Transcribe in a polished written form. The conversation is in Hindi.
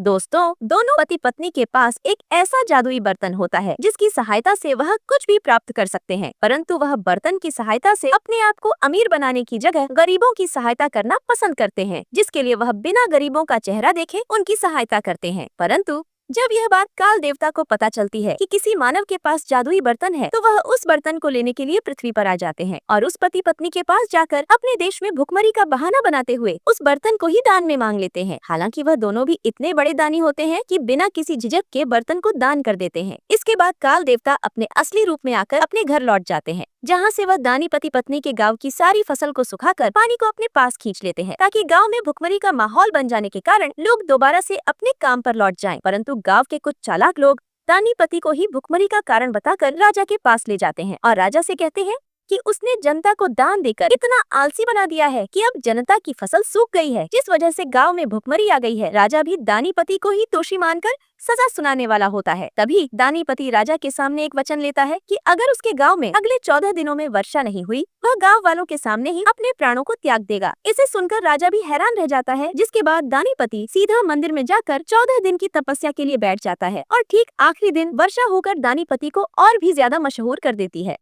दोस्तों, दोनों पति पत्नी के पास एक ऐसा जादुई बर्तन होता है जिसकी सहायता से वह कुछ भी प्राप्त कर सकते हैं, परंतु वह बर्तन की सहायता से अपने आप को अमीर बनाने की जगह गरीबों की सहायता करना पसंद करते हैं, जिसके लिए वह बिना गरीबों का चेहरा देखे उनकी सहायता करते हैं। परंतु जब यह बात काल देवता को पता चलती है कि किसी मानव के पास जादुई बर्तन है, तो वह उस बर्तन को लेने के लिए पृथ्वी पर आ जाते हैं और उस पति पत्नी के पास जाकर अपने देश में भुखमरी का बहाना बनाते हुए उस बर्तन को ही दान में मांग लेते हैं। हालांकि वह दोनों भी इतने बड़े दानी होते हैं कि बिना किसी झिझक के बर्तन को दान कर देते हैं। इसके बाद काल देवता अपने असली रूप में आकर अपने घर लौट जाते हैं, जहाँ से वह दानी पति पत्नी के गांव की सारी फसल को सुखाकर पानी को अपने पास खींच लेते हैं, ताकि गांव में भुखमरी का माहौल बन जाने के कारण लोग दोबारा से अपने काम पर लौट जाएं। परंतु गांव के कुछ चालाक लोग दानी पति को ही भुखमरी का कारण बताकर राजा के पास ले जाते हैं और राजा से कहते हैं कि उसने जनता को दान देकर इतना आलसी बना दिया है कि अब जनता की फसल सूख गई है, जिस वजह से गांव में भुखमरी आ गई है। राजा भी दानी पति को ही दोषी मानकर सजा सुनाने वाला होता है। तभी दानी पति राजा के सामने एक वचन लेता है कि अगर उसके गांव में अगले 14 दिनों में वर्षा नहीं हुई, वह गांव वालों के सामने ही अपने प्राणों को त्याग देगा। इसे सुनकर राजा भी हैरान रह जाता है, जिसके बाद दानी पति सीधा मंदिर में जाकर 14 दिन की तपस्या के लिए बैठ जाता है और ठीक आखिरी दिन वर्षा होकर दानी पति को और भी ज्यादा मशहूर कर देती है।